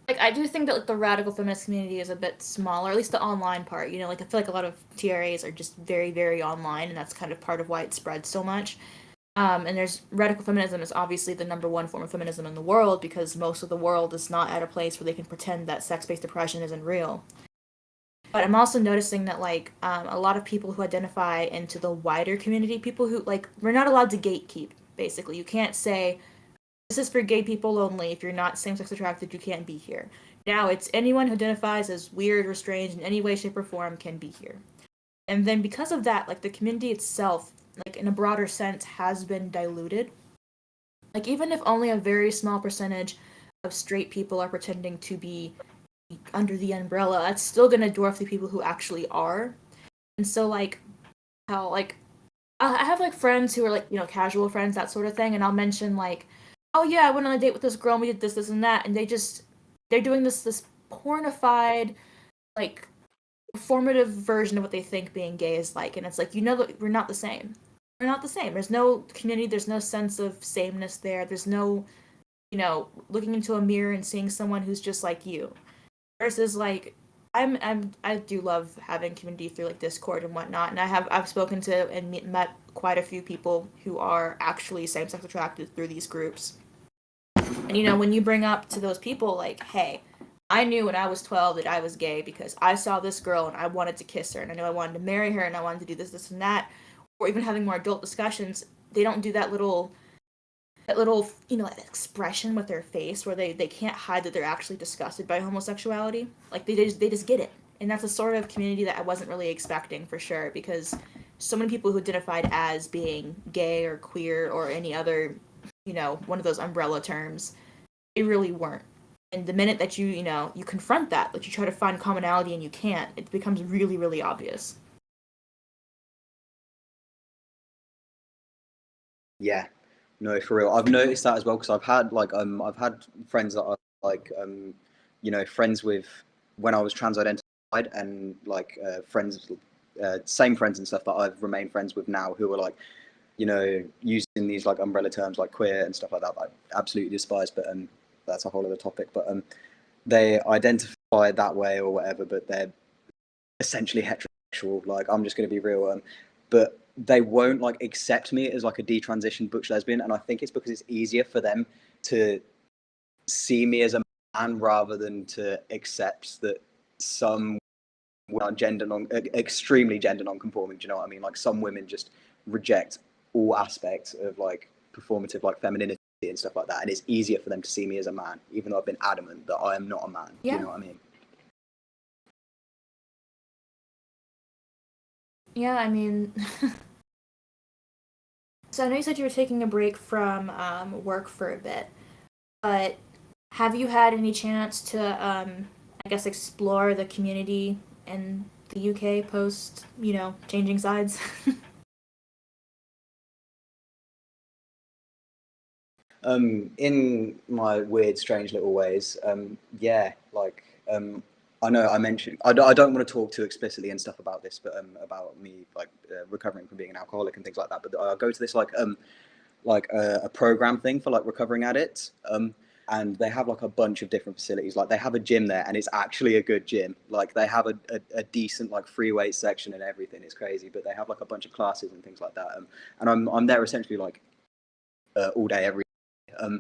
like I do think that like the radical feminist community is a bit smaller, at least the online part. Like I feel like a lot of TRAs are just very, very online, and that's kind of part of why it spreads so much. And there's radical feminism is obviously the number one form of feminism in the world because most of the world is not at a place where they can pretend that sex-based oppression isn't real. But I'm also noticing that like a lot of people who identify into the wider community, people who like we're not allowed to gatekeep. Basically, you can't say this is for gay people only. If you're not same-sex attracted, you can't be here. Now it's anyone who identifies as weird or strange in any way, shape, or form can be here. And then because of that, like the community itself, like in a broader sense, has been diluted. Like even if only a very small percentage of straight people are pretending to be under the umbrella, that's still gonna dwarf the people who actually are. And so like how like I have like friends who are like casual friends, that sort of thing, and I'll mention like, oh yeah, I went on a date with this girl, and we did this, this, and that, and they're doing this pornified like formative version of what they think being gay is like, and it's like, you know, that we're not the same. We're not the same. There's no community. There's no sense of sameness there. There's no, you know, looking into a mirror and seeing someone who's just like you. Versus like, I do love having community through like Discord and whatnot, and I've spoken to and met quite a few people who are actually same sex attracted through these groups. And you know, when you bring up to those people like, hey, I knew when I was 12 that I was gay because I saw this girl and I wanted to kiss her and I knew I wanted to marry her and I wanted to do this, this, and that, or even having more adult discussions, they don't do that little, you know, expression with their face where they can't hide that they're actually disgusted by homosexuality. Like they just get it. And that's a sort of community that I wasn't really expecting for sure, because so many people who identified as being gay or queer or any other, you know, one of those umbrella terms, they really weren't. And the minute that you know, you confront that, like you try to find commonality and you can't, it becomes really, really obvious.
Yeah, no, for real. I've noticed that as well because I've had friends that are like you know, friends with when I was trans identified, and like friends, same friends and stuff that I've remained friends with now who are like, you know, using these like umbrella terms like queer and stuff like that. I absolutely despise, but that's a whole other topic. But they identify that way or whatever, but they're essentially heterosexual. Like I'm just going to be real, but they won't like accept me as like a detransitioned butch lesbian, and I think it's because it's easier for them to see me as a man rather than to accept that some are extremely gender non-conforming. Do you know what I mean? Like some women just reject all aspects of like performative like femininity and stuff like that, and it's easier for them to see me as a man, even though I've been adamant that I am not a man. Do you
Yeah.
know what I mean?
Yeah, I mean, so I know you said you were taking a break from work for a bit, but have you had any chance to, I guess, explore the community in the UK post, you know, changing sides?
In my weird, strange little ways, yeah, like I know I mentioned I don't want to talk too explicitly and stuff about this, but about me like recovering from being an alcoholic and things like that. But I go to this like a program thing for like recovering addicts. And they have like a bunch of different facilities. Like they have a gym there, and it's actually a good gym. Like they have a decent like free weight section and everything. It's crazy, but they have like a bunch of classes and things like that. And I'm there essentially like all day every day.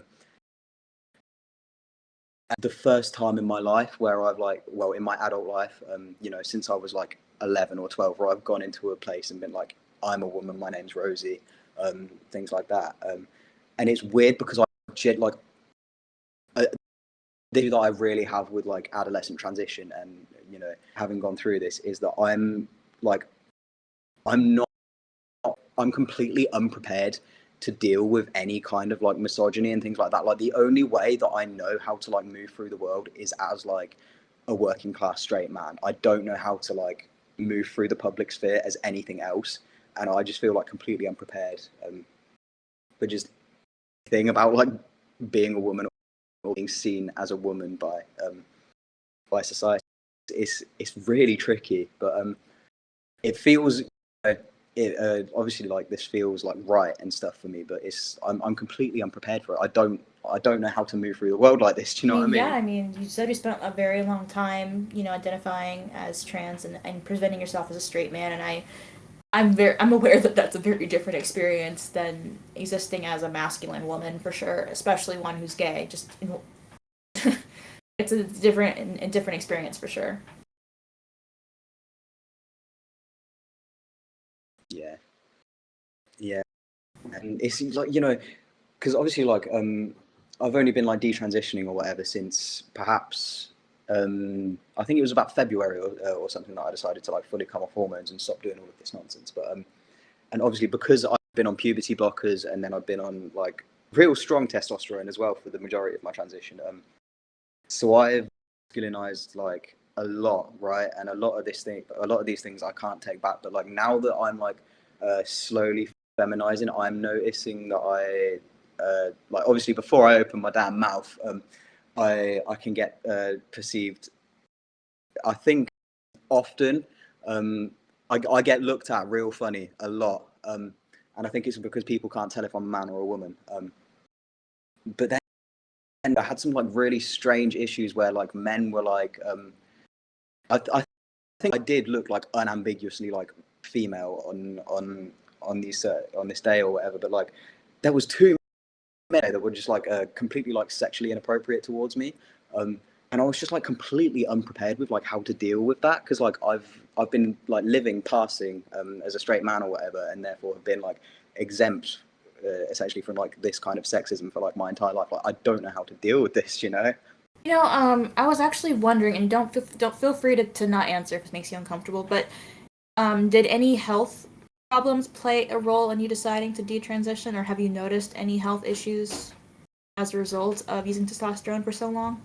The first time in my life where I've like, well, in my adult life, you know, since I was like 11 or 12, where I've gone into a place and been like, I'm a woman, my name's Rosie, things like that. And it's weird because I like the issue that I really have with like adolescent transition and, you know, having gone through this is that like, I'm not, I'm completely unprepared to deal with any kind of like misogyny and things like that. Like the only way that I know how to like move through the world is as like a working class straight man. I don't know how to like move through the public sphere as anything else, and I just feel like completely unprepared. But just thing about like being a woman or being seen as a woman by society, it's really tricky. But it feels obviously like this feels like right and stuff for me, but I'm completely unprepared for it. I don't know how to move through the world like this. Do
I
you know what I
mean, yeah,
mean?
I mean, you said you spent a very long time, you know, identifying as trans and presenting yourself as a straight man, and I'm aware that that's a very different experience than existing as a masculine woman for sure, especially one who's gay. Just it's a different and different experience for sure.
Yeah, yeah, and it seems like, you know, because obviously like I've only been like detransitioning or whatever since perhaps I think it was about February or something that I decided to like fully come off hormones and stop doing all of this nonsense. But and obviously because I've been on puberty blockers and then I've been on like real strong testosterone as well for the majority of my transition. So I've masculinized like a lot, right? And a lot of these things I can't take back. But like now that I'm like slowly feminizing, I'm noticing that like obviously before I open my damn mouth, I can get perceived. I think often I get looked at real funny a lot, and I think it's because people can't tell if I'm a man or a woman. But then I had some like really strange issues where like men were like, I think I did look like unambiguously like female on these on this day or whatever, but like there was two men that were just like completely like sexually inappropriate towards me, and I was just like completely unprepared with like how to deal with that, because like I've been like living passing as a straight man or whatever, and therefore have been like exempt essentially from like this kind of sexism for like my entire life. Like I don't know how to deal with this, you know.
I was actually wondering, and don't feel free to not answer if it makes you uncomfortable, but did any health problems play a role in you deciding to detransition, or have you noticed any health issues as a result of using testosterone for so long?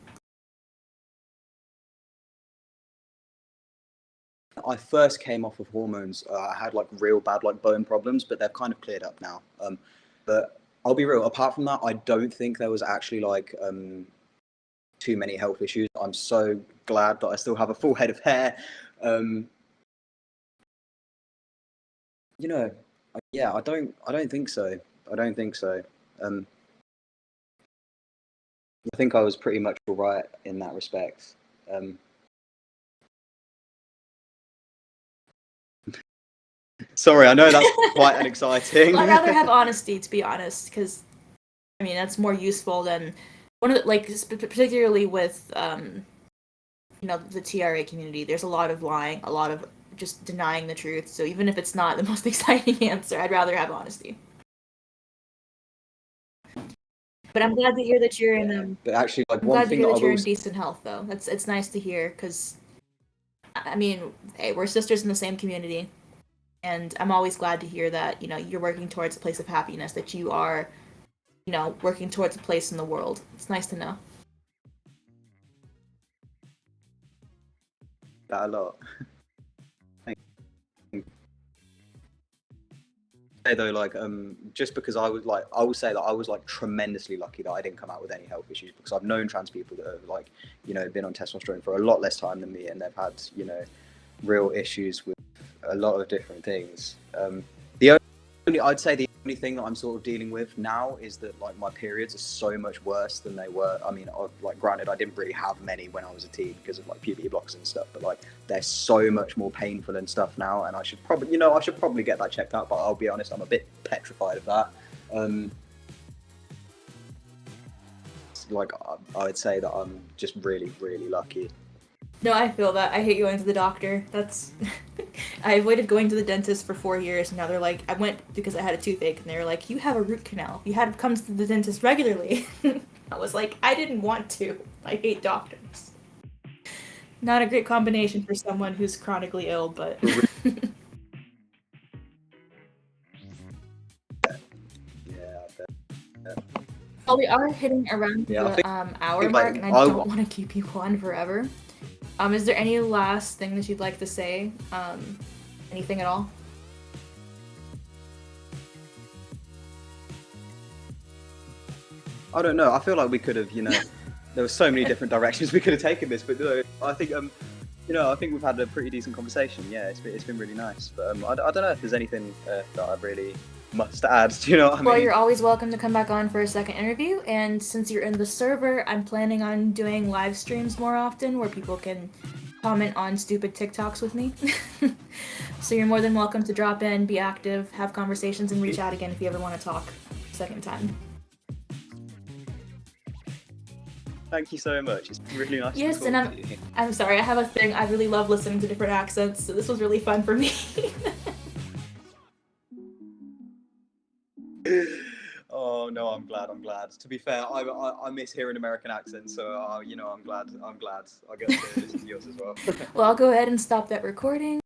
I first came off of hormones. I had like real bad like bone problems, but they've kind of cleared up now. But I'll be real. Apart from that, I don't think there was actually like too many health issues. I'm so glad that I still have a full head of hair. Um, you know, yeah, I don't think so. I don't think so. Um, I think I was pretty much all right in that respect. Um, Sorry, I know that's quite an exciting.
Well, I'd rather have honesty, to be honest, because I mean that's more useful than one of the, like particularly with the TRA community. There's a lot of lying, a lot of just denying the truth. So even if it's not the most exciting answer, I'd rather have honesty. But I'm glad to hear that you're in.
But actually, like
I'm
one
glad to
thing
hear
that I
that you're
will
in decent health, though. It's nice to hear because, I mean, hey, we're sisters in the same community, and I'm always glad to hear that you're working towards a place of happiness. That you are, working towards a place in the world. It's nice to know.
that a lot. Though, like just because I will say that I was like tremendously lucky that I didn't come out with any health issues, because I've known trans people that have like been on testosterone for a lot less time than me, and they've had real issues with a lot of different things. The I'd say the only thing that I'm sort of dealing with now is that like my periods are so much worse than they were. I mean, like granted, I didn't really have many when I was a teen because of like puberty blocks and stuff, but like they're so much more painful and stuff now, and I should probably get that checked out. But I'll be honest, I'm a bit petrified of that. Like I would say that I'm just really, really lucky.
No, I feel that. I hate going to the doctor. That's. I avoided going to the dentist for 4 years, and now they're like, I went because I had a toothache, and they were like, you have a root canal. You had to come to the dentist regularly. I was like, I didn't want to. I hate doctors. Not a great combination for someone who's chronically ill, but. Well, we are hitting around the hour mark, and I don't want to keep you on forever. Is there any last thing that you'd like to say? Anything at all?
I don't know. I feel like we could have, there were so many different directions we could have taken this, but I think, I think we've had a pretty decent conversation. Yeah, it's been really nice. But I don't know if there's anything that I really must add. Do you know what I mean?
Well, you're always welcome to come back on for a second interview. And since you're in the server, I'm planning on doing live streams more often where people can comment on stupid TikToks with me. So you're more than welcome to drop in, be active, have conversations, and reach out again if you ever want to talk a second time.
Thank you so much. It's really nice
yes,
to talk to you.
I'm sorry, I have a thing. I really love listening to different accents, so this was really fun for me.
Oh no, I'm glad. To be fair, I miss hearing American accents, so I'm glad. I get to listen to yours as well.
Well, I'll go ahead and stop that recording.